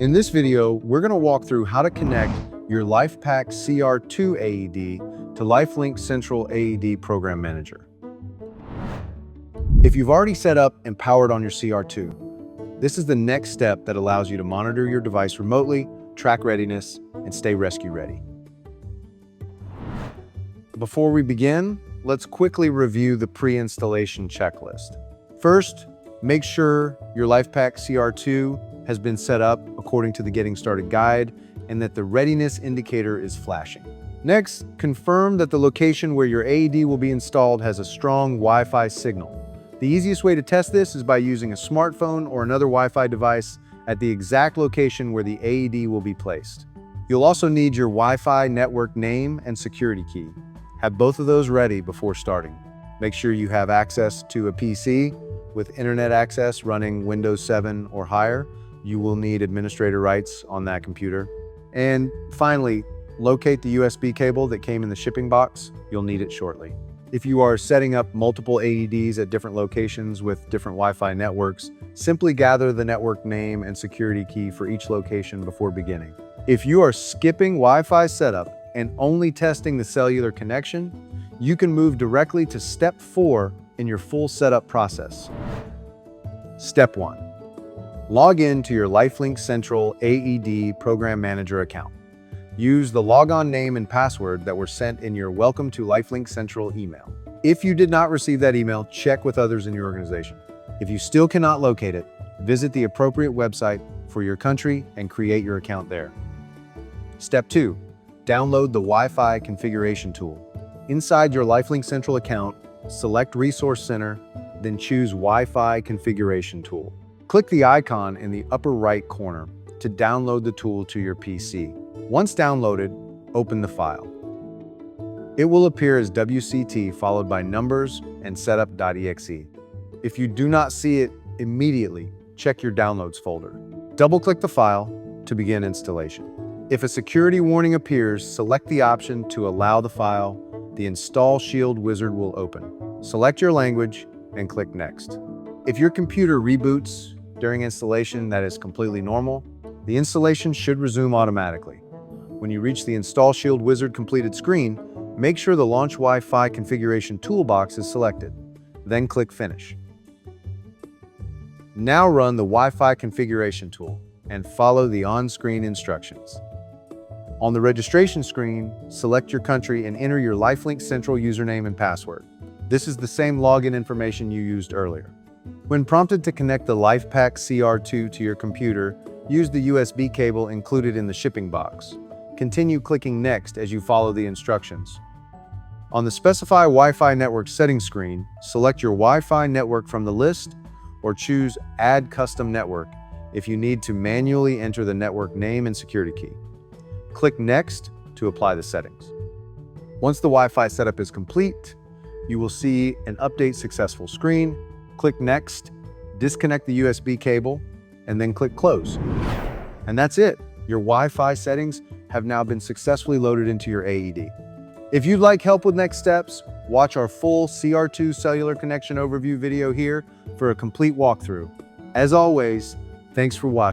In this video, we're going to walk through how to connect your LIFEPAK CR2 AED to LIFELINKcentral AED Program Manager. If you've already set up and powered on your CR2, this is the next step that allows you to monitor your device remotely, track readiness, and stay rescue ready. Before we begin, let's quickly review the pre-installation checklist. First, make sure your LIFEPAK CR2 has been set up according to the Getting Started guide and that the readiness indicator is flashing. Next, confirm that the location where your AED will be installed has a strong Wi-Fi signal. The easiest way to test this is by using a smartphone or another Wi-Fi device at the exact location where the AED will be placed. You'll also need your Wi-Fi network name and security key. Have both of those ready before starting. Make sure you have access to a PC with internet access running Windows 7 or higher. You will need administrator rights on that computer. And finally, locate the USB cable that came in the shipping box. You'll need it shortly. If you are setting up multiple AEDs at different locations with different Wi-Fi networks, simply gather the network name and security key for each location before beginning. If you are skipping Wi-Fi setup and only testing the cellular connection, you can move directly to step 4 in your full setup process. Step 1. Log in to your LIFELINKcentral AED Program Manager account. Use the logon name and password that were sent in your Welcome to LIFELINKcentral email. If you did not receive that email, check with others in your organization. If you still cannot locate it, visit the appropriate website for your country and create your account there. Step 2. Download the Wi-Fi configuration tool. Inside your LIFELINKcentral account, select Resource Center, then choose Wi-Fi configuration tool. Click the icon in the upper right corner to download the tool to your PC. Once downloaded, open the file. It will appear as WCT followed by numbers and setup.exe. If you do not see it immediately, check your downloads folder. Double-click the file to begin installation. If a security warning appears, select the option to allow the file. The Install Shield wizard will open. Select your language and click Next. If your computer reboots during installation, that is completely normal. The installation should resume automatically. When you reach the Install Shield wizard completed screen, make sure the Launch Wi-Fi configuration toolbox is selected. Then click Finish. Now run the Wi-Fi configuration tool and follow the on-screen instructions. On the registration screen, select your country and enter your LIFELINKcentral username and password. This is the same login information you used earlier. When prompted to connect the LIFEPAK CR2 to your computer, use the USB cable included in the shipping box. Continue clicking Next as you follow the instructions. On the Specify Wi-Fi Network settings screen, select your Wi-Fi network from the list or choose Add Custom Network if you need to manually enter the network name and security key. Click Next to apply the settings. Once the Wi-Fi setup is complete, you will see an Update Successful screen. Click Next, disconnect the USB cable, and then click Close. And that's it. Your Wi-Fi settings have now been successfully loaded into your AED. If you'd like help with next steps, watch our full CR2 cellular connection overview video here for a complete walkthrough. As always, thanks for watching.